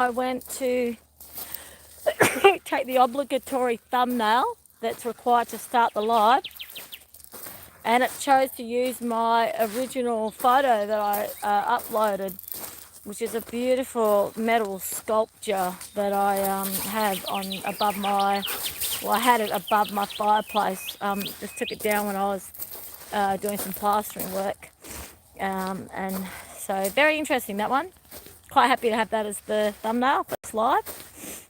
I went to take the obligatory thumbnail that's required to start the live, and it chose to use my original photo that I uploaded, which is a beautiful metal sculpture that I have on above my, well, I had it above my fireplace. Just took it down when I was doing some plastering work, and so very interesting, that one. Quite happy to have that as the thumbnail for this live.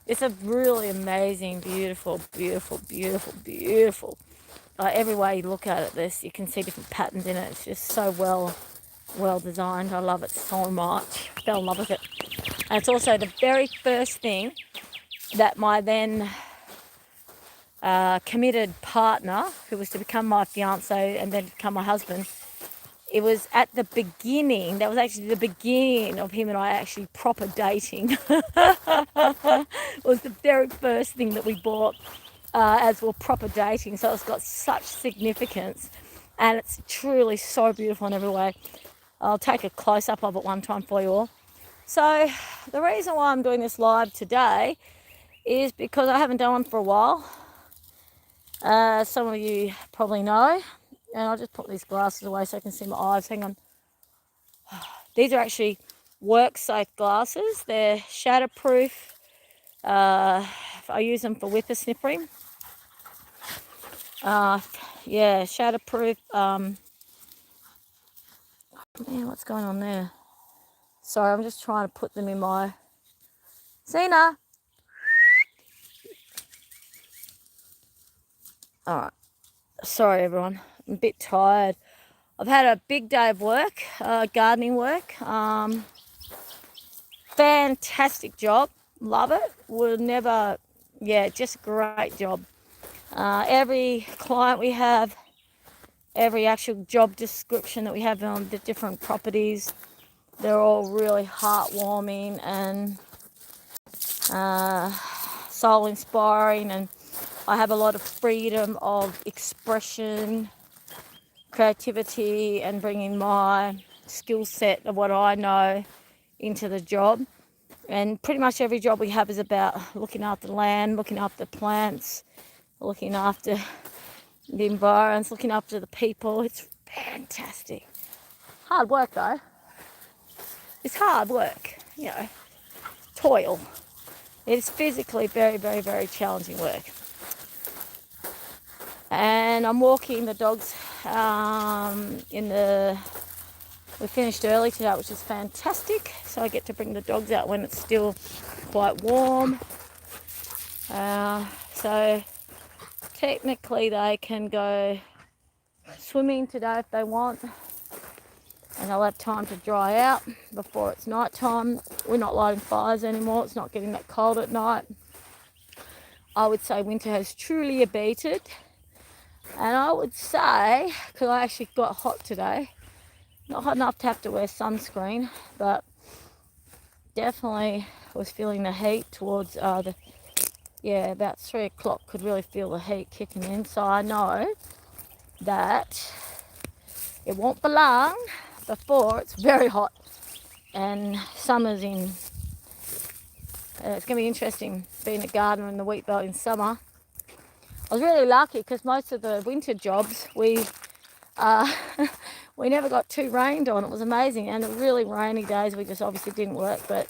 It's a really amazing, beautiful, beautiful, beautiful, beautiful. Every way you look at it, you can see different patterns in it. It's just so well designed. I love it so much. Fell in love with it. And it's also the very first thing that my then committed partner, who was to become my fiance and then become my husband, it was at the beginning, that was actually the beginning of him and I actually proper dating. It was the very first thing that we bought as we're proper dating. So it's got such significance, and it's truly so beautiful in every way. I'll take a close-up of it one time for you all. So the reason why I'm doing this live today is because I haven't done one for a while. Some of you probably know. And I'll just put these glasses away so I can see my eyes. Hang on. These are actually work-safe glasses. They're shatterproof. I use them for whippersnippering. Yeah, shatterproof. Man, what's going on there? Sorry, I'm just trying to put them in my... Zena! Alright. Sorry, everyone. I'm a bit tired. I've had a big day of work, gardening work. Fantastic job. Love it. Would never... Yeah, just a great job. Every client we have, every actual job description that we have on the different properties, they're all really heartwarming and soul inspiring, and I have a lot of freedom of expression, creativity, and bringing my skill set of what I know into the job. And pretty much every job we have is about looking after the land, looking after plants, looking after the environments, looking after the people. It's fantastic. Hard work though. It's hard work, you know, toil. It's physically very, very, very challenging work. And I'm walking the dogs we finished early today, which is fantastic. So I get to bring the dogs out when it's still quite warm. So technically they can go swimming today if they want, and they'll have time to dry out before it's night time. We're not lighting fires anymore. It's not getting that cold at night. I would say winter has truly abated, and I would say, because I actually got hot today, not hot enough to have to wear sunscreen, but definitely was feeling the heat towards about 3 o'clock. Could really feel the heat kicking in. So I know that it won't be long before it's very hot, and summer's in. It's going to be interesting being a gardener in the wheat belt in summer. I was really lucky because most of the winter jobs we never got too rained on. It was amazing. And the really rainy days we just obviously didn't work, but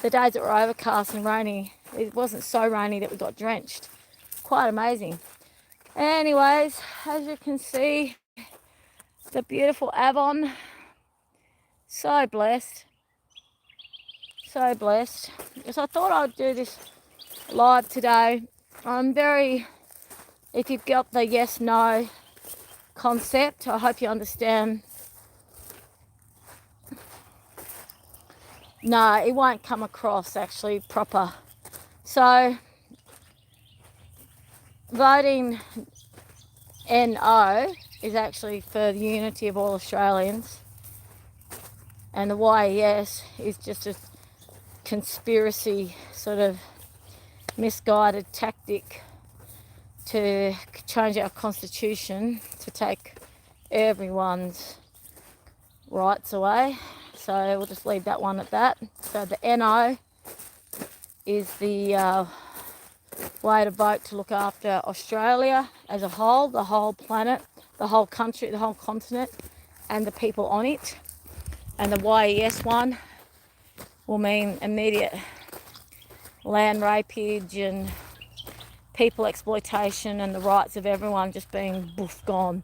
the days that were overcast and rainy, it wasn't so rainy that we got drenched. Quite amazing. Anyways, as you can see, the beautiful Avon. So blessed. So blessed. So I thought I'd do this live today. If you've got the yes no concept, I hope you understand. No, it won't come across actually proper. So voting NO is actually for the unity of all Australians, and the YES is just a conspiracy, sort of misguided tactic to change our constitution to take everyone's rights away. So we'll just leave that one at that. So the NO is the way to vote to look after Australia as a whole, the whole planet, the whole country, the whole continent, and the people on it. And the YES one will mean immediate land rapage and people exploitation and the rights of everyone just being gone.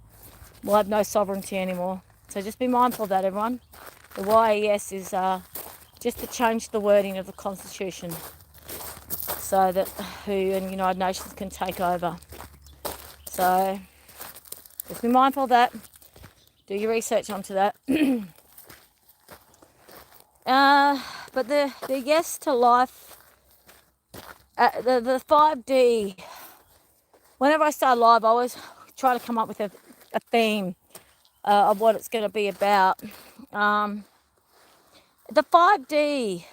We'll have no sovereignty anymore. So just be mindful of that, everyone. The YES is just to change the wording of the Constitution so that WHO and United Nations can take over. So just be mindful of that. Do your research onto that. But the yes to life, the 5D, whenever I start live, I always try to come up with a theme of what it's going to be about. The 5D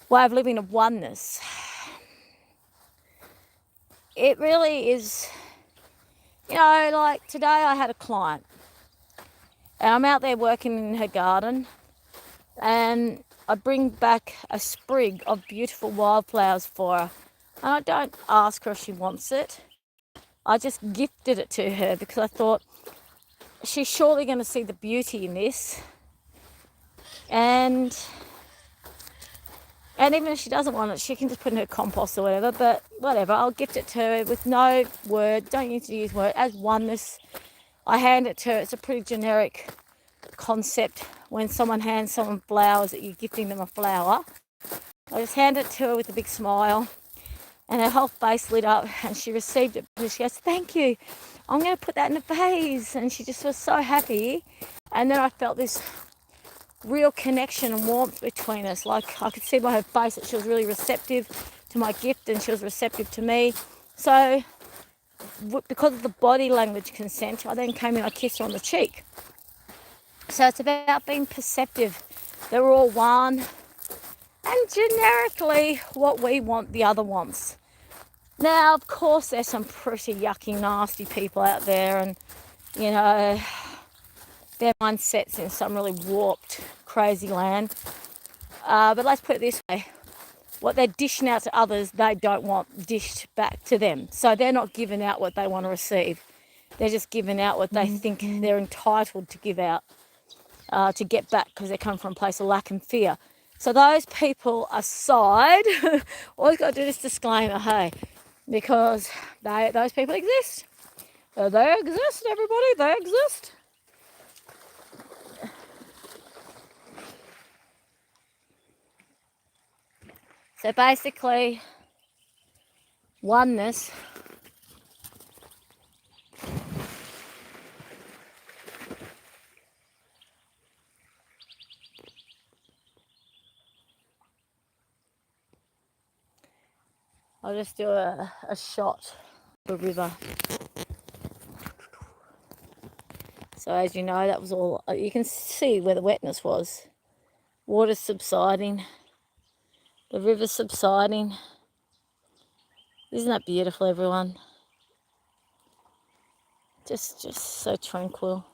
way of living of oneness, it really is, like today I had a client and I'm out there working in her garden and I bring back a sprig of beautiful wildflowers for her. And I don't ask her if she wants it. I just gifted it to her because I thought she's surely going to see the beauty in this. And even if she doesn't want it, she can just put in her compost or whatever. But whatever, I'll gift it to her with no word. Don't need to use word. As oneness, I hand it to her. It's a pretty generic concept. When someone hands someone flowers, that you're gifting them a flower. I just hand it to her with a big smile, and her whole face lit up, and she received it. She goes, "Thank you. I'm going to put that in a vase," and she just was so happy. And then I felt this real connection and warmth between us. Like I could see by her face that she was really receptive to my gift, and she was receptive to me. So because of the body language consent, I then came in, I kissed her on the cheek. So it's about being perceptive that we're all one, and generically what we want, the other wants. Now, of course, there's some pretty yucky, nasty people out there, and their mindset's in some really warped, crazy land. But let's put it this way: what they're dishing out to others, they don't want dished back to them. So they're not giving out what they want to receive. They're just giving out what they think they're entitled to give out. To get back, because they come from a place of lack and fear. So those people aside, always got to do this disclaimer, hey, because those people exist. They exist, everybody, they exist. So basically, oneness I'll just do a shot of the river. So as you know, that was all, you can see where the wetness was. Water's subsiding. The river's subsiding. Isn't that beautiful, everyone? Just so tranquil.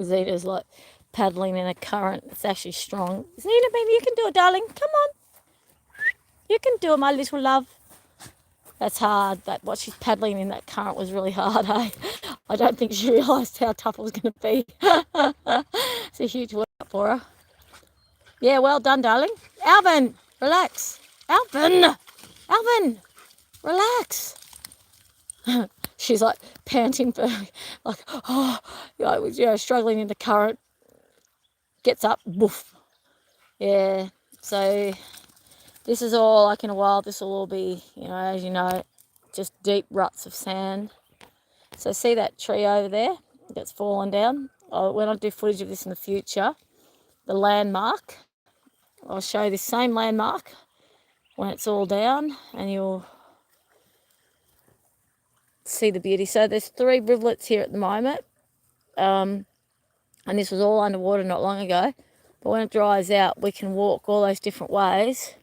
Zeta's like paddling in a current. It's actually strong. Zeta, baby, you can do it, darling. Come on. You can do it, my little love. That's hard. What she's paddling in that current was really hard, eh? I don't think she realised how tough it was going to be. It's a huge workout for her. Yeah, well done, darling. Alvin, relax. Alvin, relax. She's like panting for, like, struggling in the current. Gets up, woof. Yeah, so this is all, like in a while, this will all be, as you know, just deep ruts of sand. So see that tree over there that's fallen down? When I do footage of this in the future, the landmark, I'll show you this same landmark when it's all down, and you'll see the beauty. So there's 3 rivulets here at the moment, and this was all underwater not long ago. But when it dries out, we can walk all those different ways.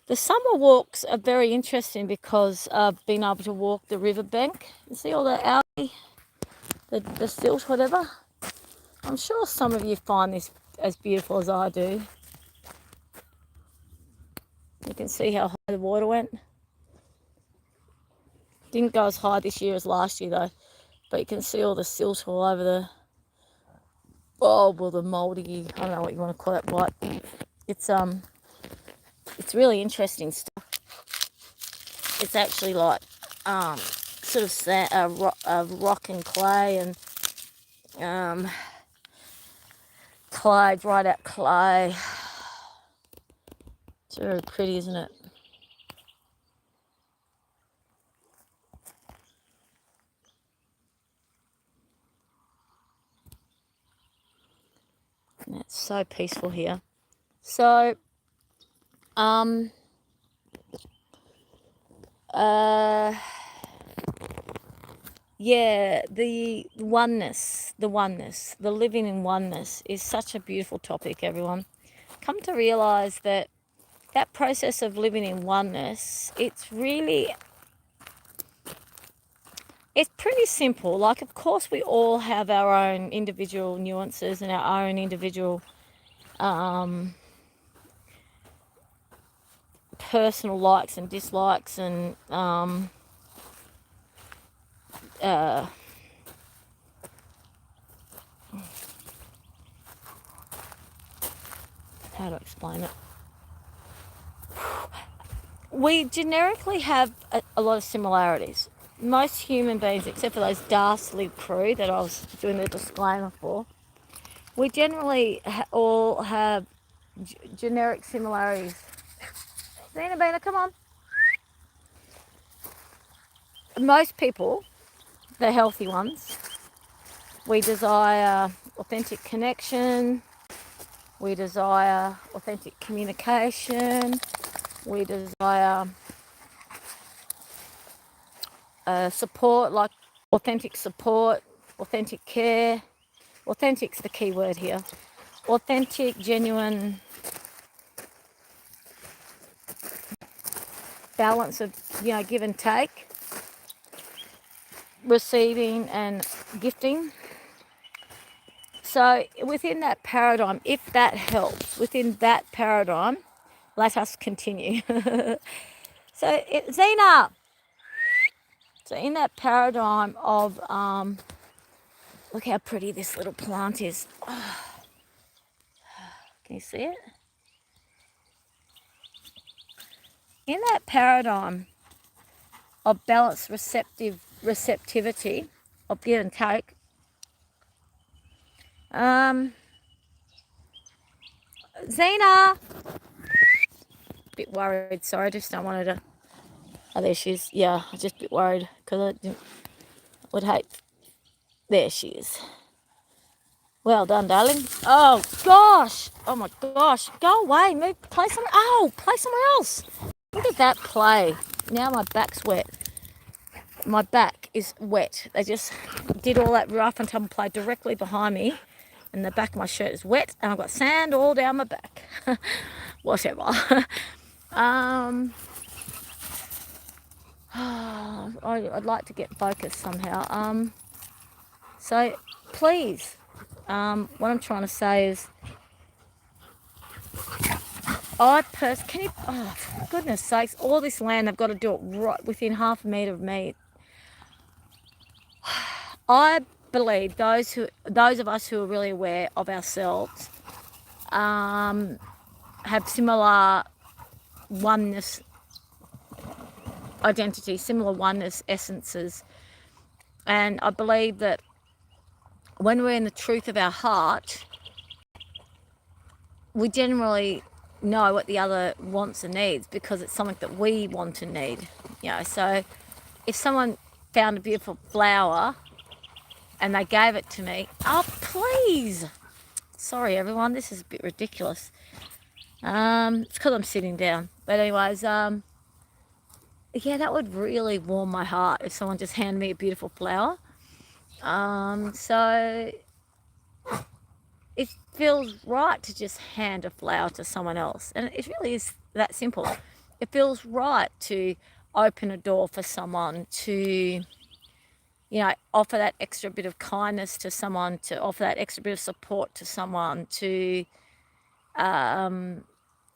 The summer walks are very interesting because I've been able to walk the riverbank. You see all the algae the silt, whatever. I'm sure some of you find this as beautiful as I do. You can see how high the water went. Didn't go as high this year as last year though, but you can see all the silt all over the, oh, well, the mouldy, I don't know what you want to call it, but it's really interesting stuff. It's actually like sort of sand, rock and clay, and clay, dried out clay. It's very pretty, isn't it? And it's so peaceful here. So, yeah, the oneness, the living in oneness is such a beautiful topic, everyone. Come to realize that that process of living in oneness, it's pretty simple. Like, of course, we all have our own individual nuances and our own individual personal likes and dislikes, and how to explain it? We generically have a lot of similarities. Most human beings, except for those dastardly crew that I was doing the disclaimer for, we generally all have generic similarities. Bina, come on. Most people, the healthy ones, we desire authentic connection, we desire authentic communication, we desire support, like authentic support, authentic care. Authentic's the key word here. Authentic, genuine balance of, give and take, receiving and gifting. So within that paradigm, if that helps, within that paradigm, let us continue. Zena. So in that paradigm of, look how pretty this little plant is. Oh, can you see it? In that paradigm of balanced receptivity, of give and take, Zena, bit worried, sorry, I just don't want her to, oh, there she is. Yeah, I'm just a bit worried because I would hate, there she is. Well done, darling. Oh gosh, oh my gosh, go away, move, play somewhere, play somewhere else. Look at that play. Now my back's wet. My back is wet. They just did all that rough and tumble play directly behind me, and the back of my shirt is wet, and I've got sand all down my back. Whatever. I'd like to get focused somehow. So please, what I'm trying to say is, can you, oh, for goodness sakes, all this land, they've got to do it right within half a metre of me. I believe those of us who are really aware of ourselves have similar oneness identity, similar oneness essences. And I believe that when we're in the truth of our heart, we generally know what the other wants and needs because it's something that we want and need. So if someone found a beautiful flower and they gave it to me, oh please, sorry everyone, this is a bit ridiculous. It's because I'm sitting down, but anyways, yeah, that would really warm my heart if someone just handed me a beautiful flower. So it feels right to just hand a flower to someone else, and it really is that simple. It feels right to open a door for someone, to offer that extra bit of kindness to someone, to offer that extra bit of support to someone, to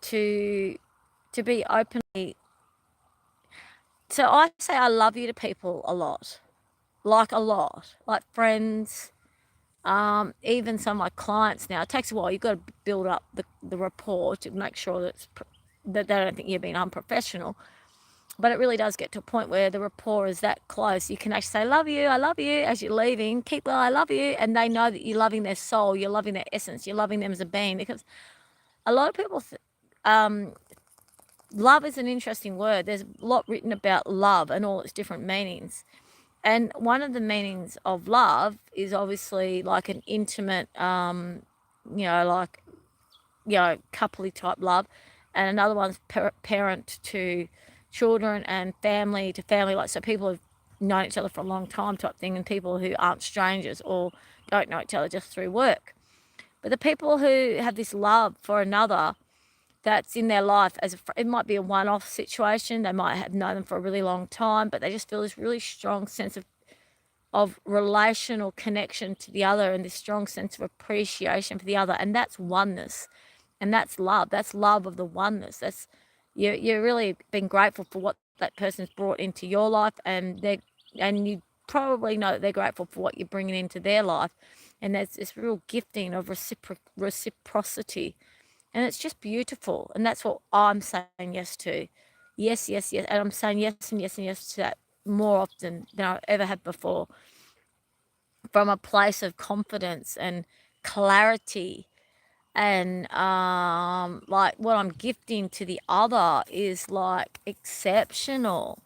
to be openly. So I say I love you to people a lot, like friends, even some of my clients now. It takes a while. You've got to build up the rapport to make sure that they don't think you're being unprofessional. But it really does get to a point where the rapport is that close. You can actually say, I love you, as you're leaving. Keep well, I love you. And they know that you're loving their soul, you're loving their essence, you're loving them as a being. Because a lot of people, love is an interesting word. There's a lot written about love and all its different meanings. And one of the meanings of love is obviously like an intimate, like, coupley type love. And another one's parent to children and family to family. Like, so people have known each other for a long time type thing, and people who aren't strangers or don't know each other just through work. But the people who have this love for another that's in their life, it might be a one-off situation. They might have known them for a really long time, but they just feel this really strong sense of relational connection to the other, and this strong sense of appreciation for the other. And that's oneness, and that's love. That's love of the oneness. That's you're really being grateful for what that person's brought into your life, and you probably know that they're grateful for what you're bringing into their life. And there's this real gifting of reciprocity, and it's just beautiful. And that's what I'm saying yes to. Yes, yes, yes. And I'm saying yes and yes and yes to that more often than I ever have before, from a place of confidence and clarity. And like, what I'm gifting to the other is like exceptional,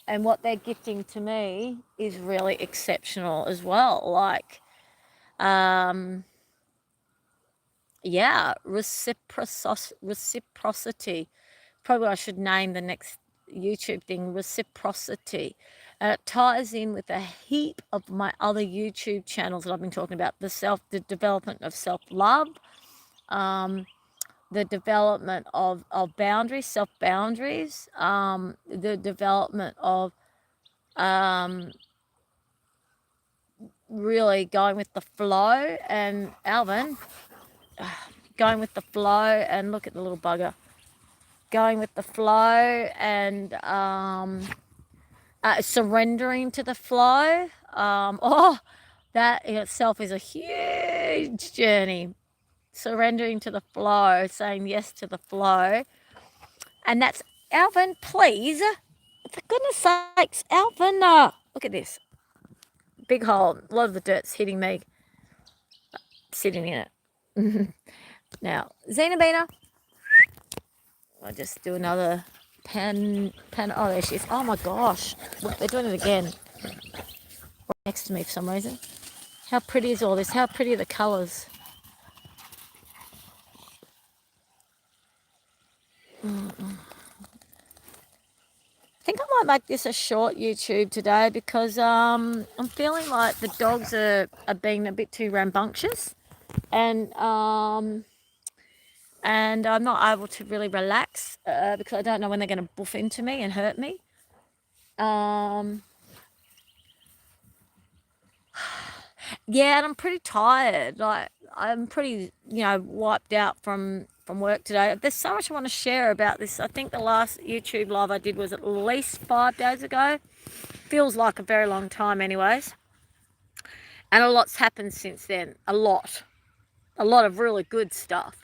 and what they're gifting to me is really exceptional as well. Like, yeah, reciprocity. Probably I should name the next YouTube thing reciprocity. And it ties in with a heap of my other YouTube channels that I've been talking about: the development of self-love, the development of boundaries, self-boundaries, the development of really going with the flow. And Alvin, going with the flow, and look at the little bugger. Going with the flow, and surrendering to the flow. That in itself is a huge journey. Surrendering to the flow, saying yes to the flow. And that's, Alvin, please, for goodness sakes, Alvin, look at this. Big hole. A lot of the dirt's hitting me, sitting in it. Now, Xenobina, I'll just do another pen. Oh, there she is. Oh my gosh. Look, they're doing it again. Right next to me for some reason. How pretty is all this? How pretty are the colours? I think I might make this a short YouTube today, because I'm feeling like the dogs are being a bit too rambunctious, and I'm not able to really relax because I don't know when they're going to boof into me and hurt me. Yeah, and I'm pretty tired. Like, I'm pretty, wiped out from work today. There's so much I want to share about this. I think the last YouTube live I did was at least 5 days ago. Feels like a very long time anyways. And a lot's happened since then. A lot of really good stuff.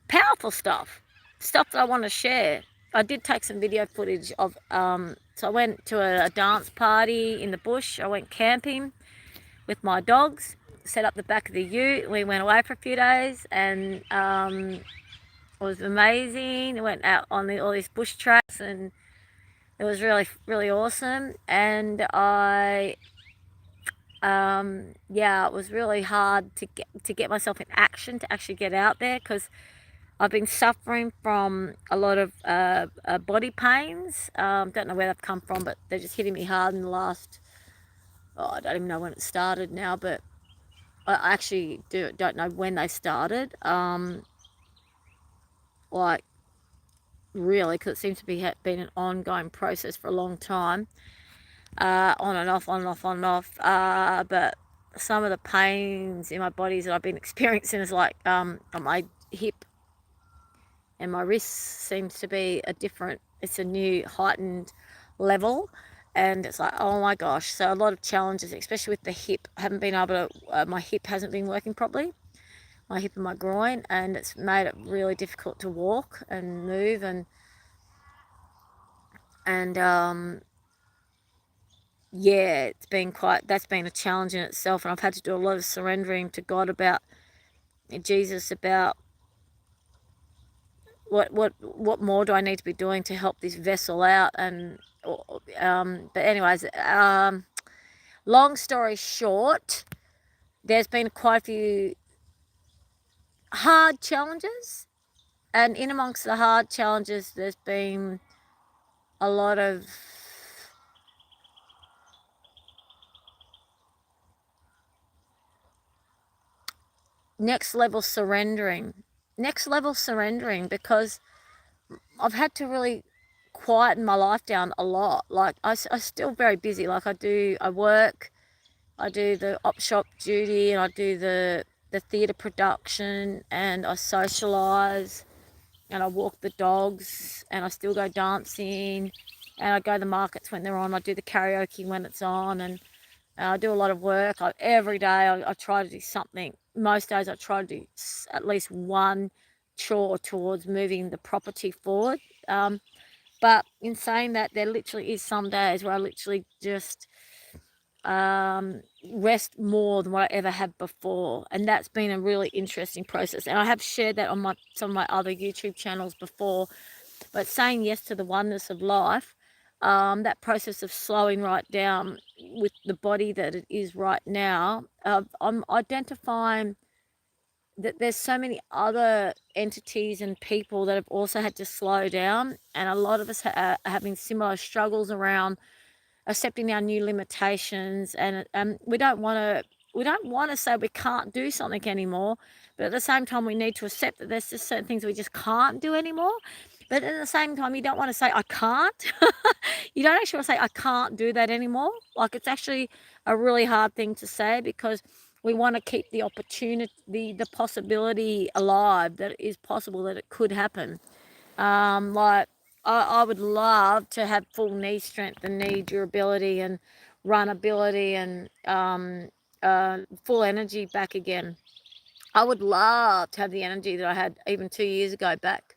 Powerful stuff that I want to share. I did take some video footage of, so I went to a dance party in the bush. I went camping with my dogs, set up the back of the ute. We went away for a few days, and it was amazing. I went out on all these bush tracks, and it was really, really awesome. And it was really hard to get myself in action, to actually get out there, because I've been suffering from a lot of body pains. Don't know where they've come from, but they're just hitting me hard in the last, I don't even know when it started now, but I actually don't know when they started. Like, really, because it seems to be been an ongoing process for a long time. on and off, on and off, on and off. But some of the pains in my bodies that I've been experiencing is like on my hip and my wrist seems to be it's a new heightened level. And it's like, oh my gosh. So a lot of challenges, especially with the hip. I haven't been able to, my hip hasn't been working properly, my hip and my groin, and it's made it really difficult to walk and move. And yeah, that's been a challenge in itself. And I've had to do a lot of surrendering to God about Jesus, about what more do I need to be doing to help this vessel out. And but anyways, long story short, there's been quite a few hard challenges, and in amongst the hard challenges there's been a lot of next level surrendering because I've had to really quieten my life down a lot. Like I'm still very busy. Like I work, I do the op shop duty, and I do the theatre production, and I socialise, and I walk the dogs, and I still go dancing, and I go to the markets when they're on. I do the karaoke when it's on, and I do a lot of work. Every day I try to do something. Most days I try to do at least one chore towards moving the property forward. But in saying that, there literally is some days where I literally just rest more than what I ever had before, and that's been a really interesting process. And I have shared that on some of my other YouTube channels before. But saying yes to the oneness of life, that process of slowing right down with the body that it is right now, I'm identifying that there's so many other entities and people that have also had to slow down, and a lot of us are having similar struggles around accepting our new limitations. And we don't want to say we can't do something anymore, but at the same time we need to accept that there's just certain things we just can't do anymore. But at the same time, you don't want to say I can't. You don't actually want to say I can't do that anymore. Like, it's actually a really hard thing to say, because we want to keep the opportunity, the possibility alive that it is possible that it could happen. Like, I would love to have full knee strength and knee durability and run ability and full energy back again. I would love to have the energy that I had even 2 years ago back.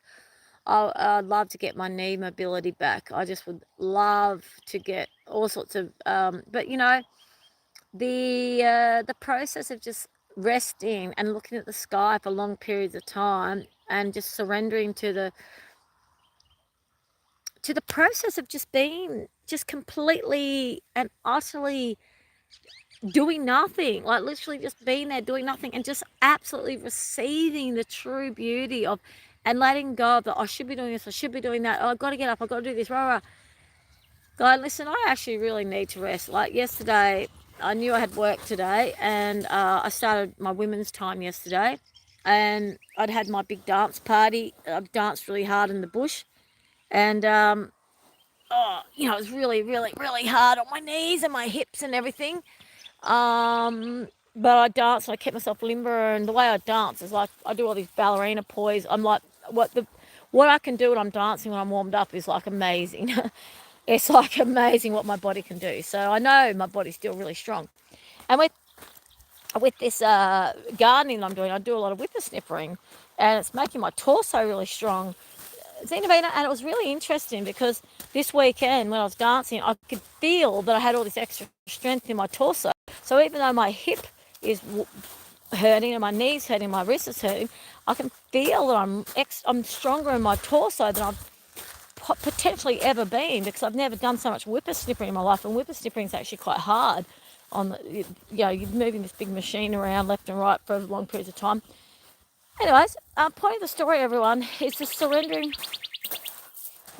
I'd love to get my knee mobility back. I just would love to get all sorts of, but the process of just resting and looking at the sky for long periods of time and just surrendering to the process of just being just completely and utterly doing nothing, like literally just being there doing nothing, and just absolutely receiving the true beauty of, and letting go of that I should be doing this, I should be doing that, oh, I've got to get up, I've got to do this, rah, rah. God, listen, I actually really need to rest. Like yesterday, I knew I had work today, and I started my women's time yesterday, and I'd had my big dance party. I've danced really hard in the bush, and it was really, really, really hard on my knees and my hips and everything. But I danced and I kept myself limber, and the way I dance is like I do all these ballerina poise. I'm like, what I can do when I'm dancing when I'm warmed up is like amazing. It's like amazing what my body can do. So I know my body's still really strong. And with this gardening that I'm doing, I do a lot of whippersnippering, and it's making my torso really strong. Xenobina, and it was really interesting because this weekend when I was dancing, I could feel that I had all this extra strength in my torso. So even though my hip is hurting and my knees hurting, my wrist is hurting, I can feel that I'm stronger in my torso than I've potentially ever been, because I've never done so much whippersnippering in my life, and whippersnippering is actually quite hard. You're moving this big machine around left and right for long periods of time. Anyways, point of the story, everyone, is the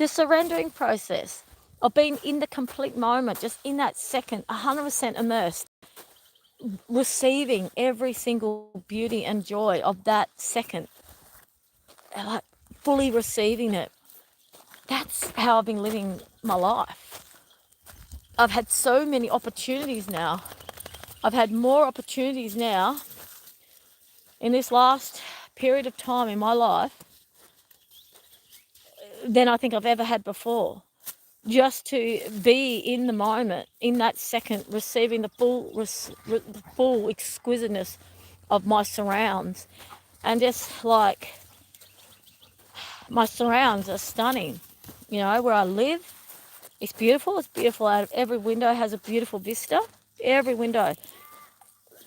surrendering process of being in the complete moment, just in that second, 100% immersed, receiving every single beauty and joy of that second, like fully receiving it. That's how I've been living my life. I've had so many opportunities now. I've had more opportunities now in this last period of time in my life than I think I've ever had before. Just to be in the moment, in that second, receiving the full exquisiteness of my surrounds. And just like, my surrounds are stunning. You know, where I live, it's beautiful. It's beautiful. Out of every window has a beautiful vista. Every window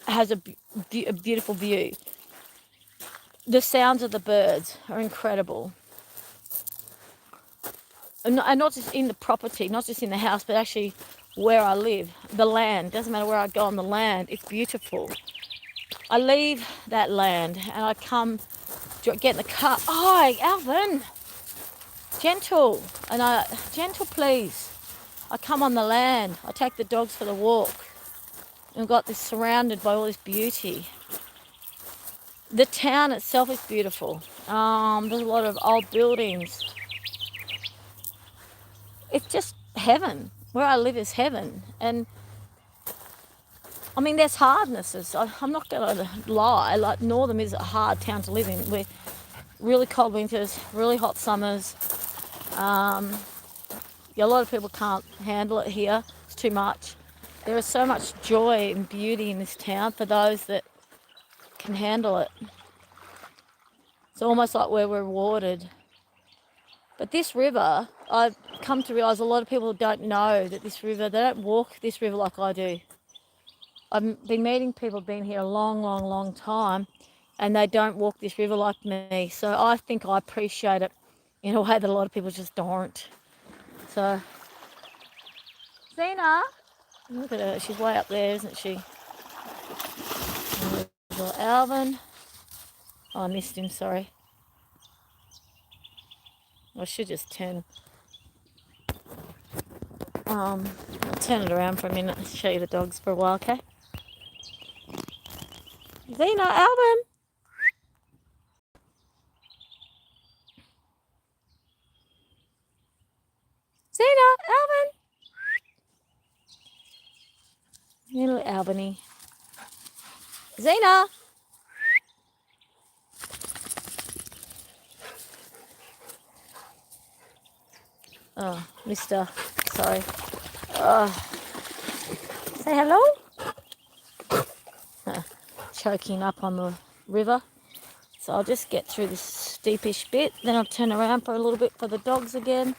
has a beautiful view. The sounds of the birds are incredible. And not just in the property, not just in the house, but actually where I live. The land, doesn't matter where I go on the land, it's beautiful. I leave that land and I come, get in the car. Oh, Alvin, gentle. Gentle please. I come on the land, I take the dogs for the walk. And I've got this surrounded by all this beauty. The town itself is beautiful. There's a lot of old buildings. It's just heaven. Where I live is heaven. And I mean, there's hardnesses. I'm not going to lie. Like, Northam is a hard town to live in. We're really cold winters, really hot summers. Yeah, a lot of people can't handle it here. It's too much. There is so much joy and beauty in this town for those that can handle it. It's almost like we're rewarded. But this river, I've come to realise a lot of people don't know that this river, they don't walk this river like I do. I've been meeting people, been here a long, long, long time, and they don't walk this river like me. So I think I appreciate it in a way that a lot of people just don't. So, Zena, look at her, she's way up there, isn't she? And there's Alvin. Oh, I missed him, sorry. I should just turn I'll turn it around for a minute and show you the dogs for a while, okay? Zena, Alvin. Zena, Alvin. Little Albany. Zena. Oh, Mister. Sorry. Say hello. Choking up on the river. So I'll just get through this steepish bit. Then I'll turn around for a little bit for the dogs again.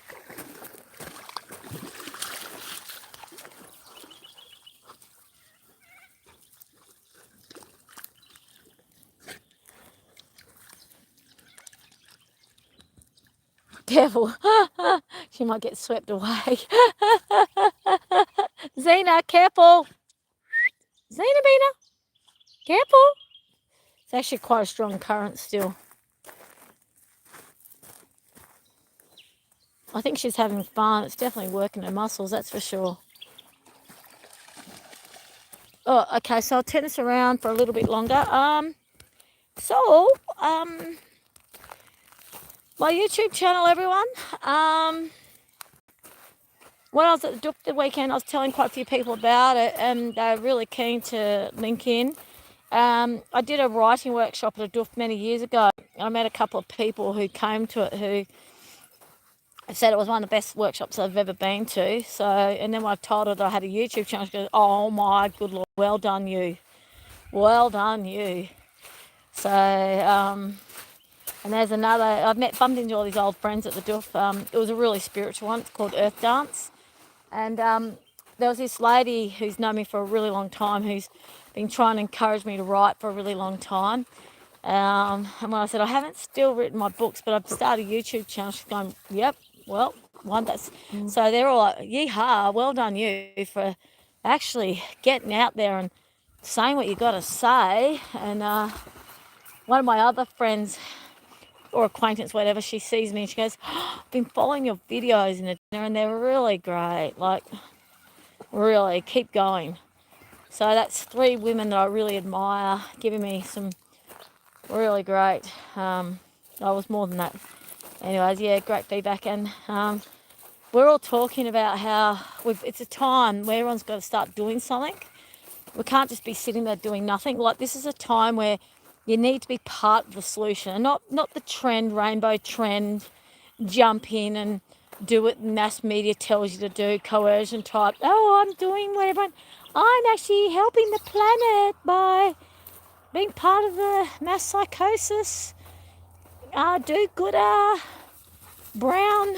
Careful. She might get swept away. Zena, careful. Zena, Bina. Careful. It's actually quite a strong current still. I think she's having fun. It's definitely working her muscles, that's for sure. Oh, okay, so I'll turn this around for a little bit longer. My YouTube channel, everyone. When I was at the Duke the weekend, I was telling quite a few people about it, and they're really keen to link in. I did a writing workshop at a Duke many years ago. I met a couple of people who came to it who said it was one of the best workshops I've ever been to. So, and then when I told her that I had a YouTube channel, she goes, "Oh my good Lord, well done you. Well done you." So, and there's another, bumped into all these old friends at the Duff. It was a really spiritual one. It's called Earth Dance. And there was this lady who's known me for a really long time, who's been trying to encourage me to write for a really long time. And when I said, I haven't still written my books, but I've started a YouTube channel, she's going, yep, well, one that's... So they're all like, yeehaw, well done you for actually getting out there and saying what you got to say. And one of my other friends or acquaintance, whatever, she sees me and she goes, oh, I've been following your videos and they're really great. Like, really, keep going. So that's 3 women that I really admire, giving me some really great, I was more than that. Anyways, yeah, great feedback. And we're all talking about how it's a time where everyone's got to start doing something. We can't just be sitting there doing nothing. Like, this is a time where you need to be part of the solution, and not the trend, rainbow trend, jump in and do what mass media tells you to do, coercion type. Oh, I'm doing what everyone. I'm actually helping the planet by being part of the mass psychosis. Do gooder. Brown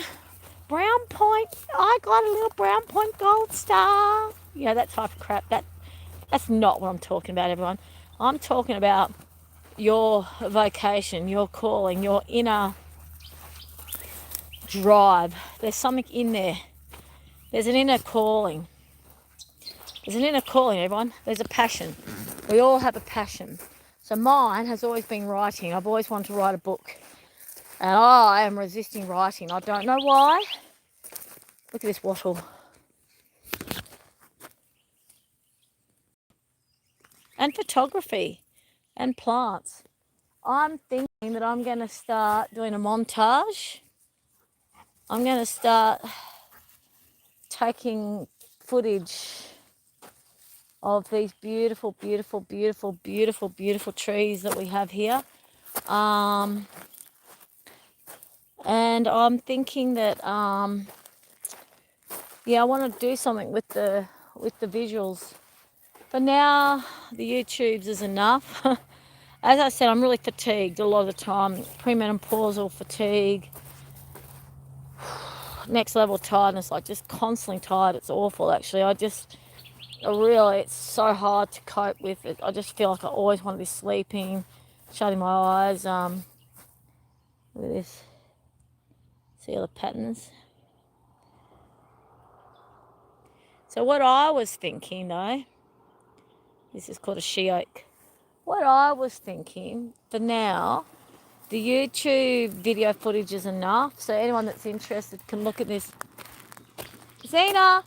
point. I got a little brown point gold star. You know, that type of crap. That's not what I'm talking about, everyone. I'm talking about your vocation, your calling, your inner drive. There's something in there. There's an inner calling. There's an inner calling, everyone. There's a passion. We all have a passion. So mine has always been writing. I've always wanted to write a book. And I am resisting writing. I don't know why. Look at this wattle. And photography and plants. I'm thinking that I'm going to start doing a montage. I'm going to start taking footage of these beautiful, beautiful, beautiful, beautiful, beautiful trees that we have here. And I'm thinking that, yeah, I want to do something with the visuals. For now, the YouTubes is enough. As I said, I'm really fatigued a lot of the time. Premenopausal fatigue. Next level tiredness, like just constantly tired. It's awful, actually. It's so hard to cope with it. I just feel like I always want to be sleeping, shutting my eyes. Look at this. See all the patterns? So what I was thinking, though, this is called a she oak. What I was thinking, for now, the YouTube video footage is enough. So anyone that's interested can look at this. Zena!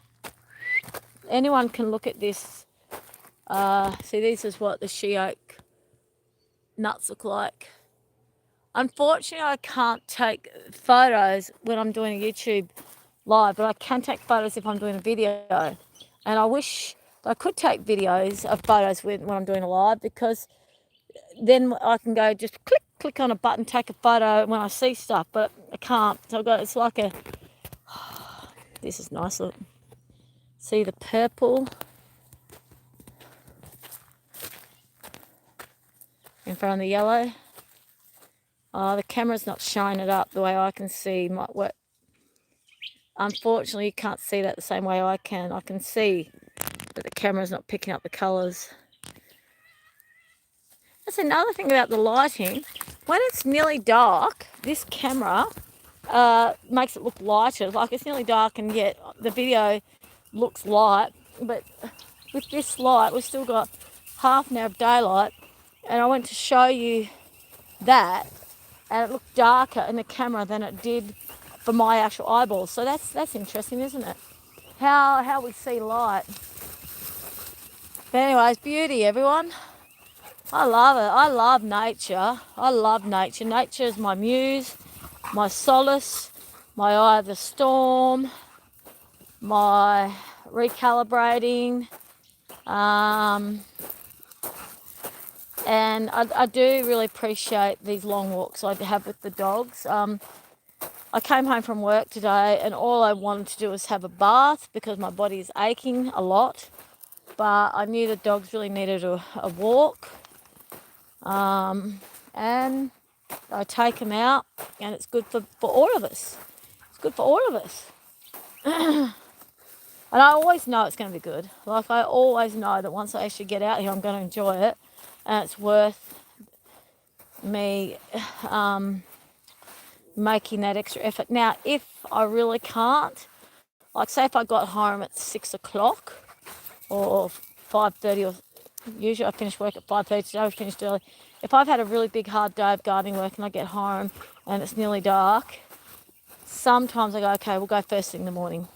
Anyone can look at this. See, this is what the she oak nuts look like. Unfortunately, I can't take photos when I'm doing a YouTube live, but I can take photos if I'm doing a video. And I wish I could take videos of photos when I'm doing a live, because then I can go just click on a button, take a photo when I see stuff, but I can't. So it's like a, this is nice, look. See the purple in front of the yellow? Oh, the camera's not showing it up the way I can see. Unfortunately, you can't see that the same way I can. I can see, but the camera's not picking up the colours. That's another thing about the lighting. When it's nearly dark, this camera makes it look lighter. Like, it's nearly dark and yet the video looks light. But with this light, we've still got half an hour of daylight. And I went to show you that, and it looked darker in the camera than it did for my actual eyeballs. So that's interesting, isn't it? How we see light. But anyways, beauty, everyone. I love it. I love nature. I love nature. Nature is my muse, my solace, my eye of the storm, my recalibrating. And I do really appreciate these long walks I have with the dogs. I came home from work today and all I wanted to do was have a bath because my body is aching a lot. But I knew the dogs really needed a walk. And I take them out, and it's good for all of us. It's good for all of us. And I always know it's going to be good. Like, I always know that once I actually get out here, I'm going to enjoy it. And it's worth me making that extra effort. Now, if I really can't, like, say if I got home at 6 o'clock or 5:30, or usually I finish work at 5:30, today I finished early. If I've had a really big hard day of gardening work and I get home and it's nearly dark, sometimes I go, okay, we'll go first thing in the morning.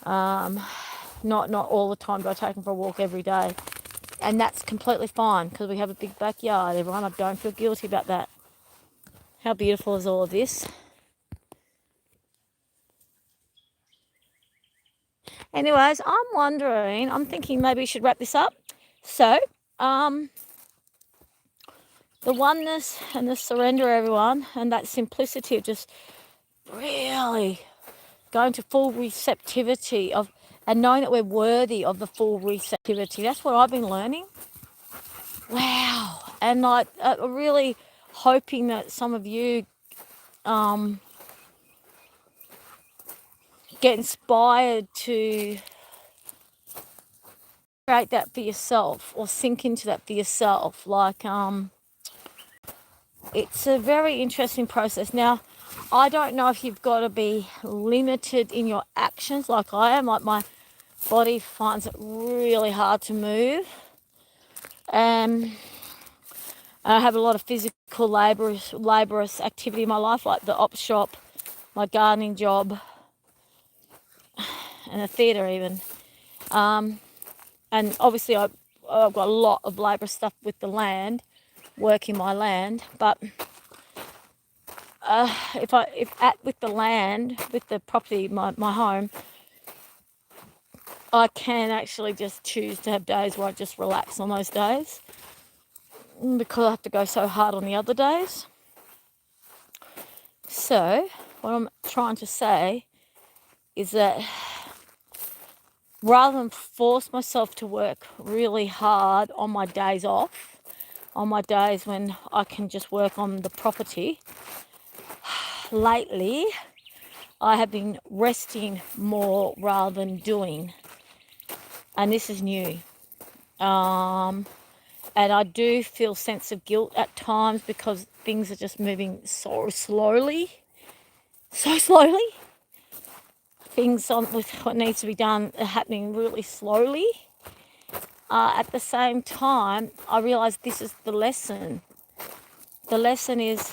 Not all the time, but I take them for a walk every day. And that's completely fine because we have a big backyard, everyone. I don't feel guilty about that. How beautiful is all of this? Anyways, I'm thinking maybe we should wrap this up. So, the oneness and the surrender, everyone, and that simplicity of just really going to full receptivity of, and knowing that we're worthy of the full receptivity. That's what I've been learning. Wow. And like really hoping that some of you get inspired to create that for yourself or sink into that for yourself. Like it's a very interesting process. Now, I don't know if you've got to be limited in your actions like I am. Like my body finds it really hard to move. And I have a lot of physical laborious activity in my life, like the op shop, my gardening job, and the theatre even. And obviously I've got a lot of laborious stuff with the land, working my land. But with the land, with the property, my home, I can actually just choose to have days where I just relax on those days, because I have to go so hard on the other days. So what I'm trying to say is that rather than force myself to work really hard on my days off, on my days when I can just work on the property, lately I have been resting more rather than doing. And this is new. And I do feel a sense of guilt at times because things are just moving so slowly. Things with what needs to be done are happening really slowly. At the same time, I realise this is the lesson. The lesson is,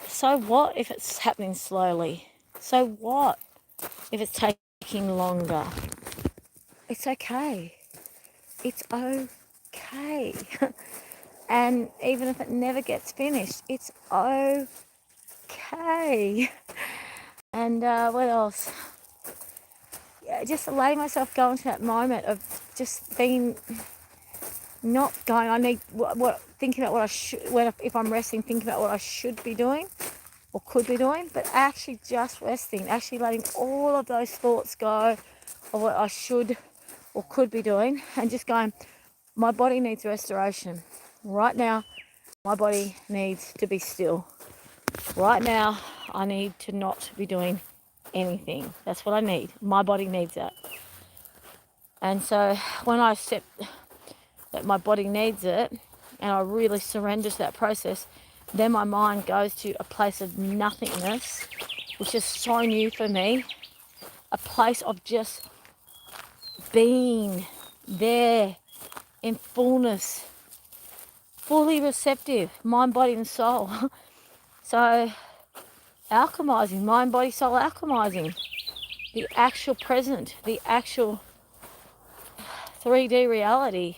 so what if it's happening slowly? So what if it's taking longer? It's okay. It's okay. And even if it never gets finished, it's okay. And what else? Yeah, just letting myself go into that moment of just being, not going, I need thinking about what I should, if I'm resting, thinking about what I should be doing or could be doing, but actually just resting, actually letting all of those thoughts go of what I should or could be doing, and just going, my body needs restoration. Right now, my body needs to be still. Right now, I need to not be doing anything. That's what I need. My body needs that. And so when I accept that my body needs it and I really surrender to that process, then my mind goes to a place of nothingness, which is so new for me. A place of just being there in fullness, fully receptive, mind, body, and soul. So, alchemizing, mind, body, soul, alchemizing the actual present, the actual 3D reality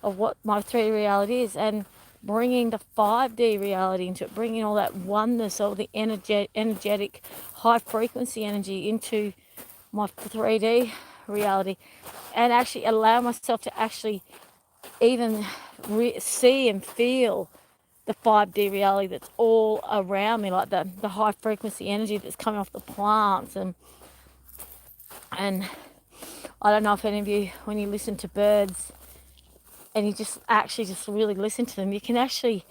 of what my 3D reality is, and bringing the 5D reality into it, bringing all that oneness, all the energetic, high frequency energy into my 3D reality, and actually allow myself to actually even see and feel the 5D reality that's all around me, like the high frequency energy that's coming off the plants. And I don't know if any of you, when you listen to birds and you just really listen to them, you can actually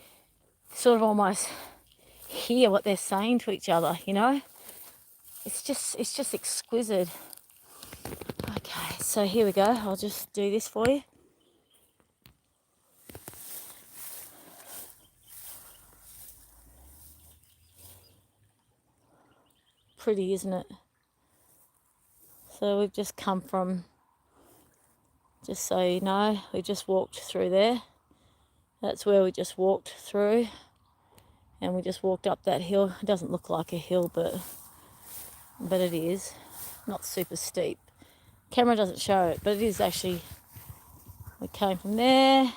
sort of almost hear what they're saying to each other, you know? It's just exquisite. Okay, so here we go. I'll just do this for you. Pretty, isn't it? So we've just come from, just so you know, we just walked through there. That's where we just walked through, and we just walked up that hill. It doesn't look like a hill, but it is. Not super steep. Camera doesn't show it, but it is actually. We came from there.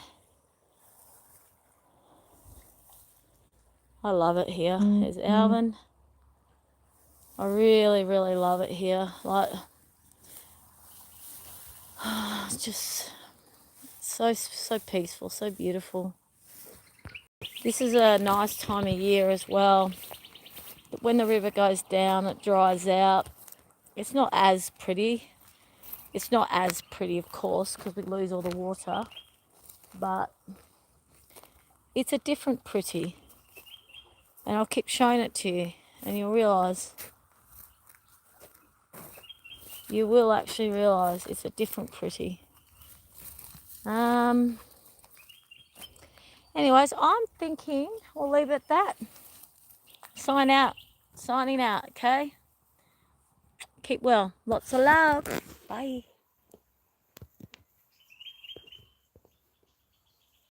I love it here. There's Alvin. I really, really love it here. Like, It's just so peaceful, so beautiful. This is a nice time of year as well. When the river goes down, it dries out. It's not as pretty. It's not as pretty, of course, because we lose all the water. But it's a different pretty. And I'll keep showing it to you, and you'll realise. You will actually realise it's a different pretty. Anyways, I'm thinking we'll leave it at that. Signing out, okay? Keep well. Lots of love. Bye.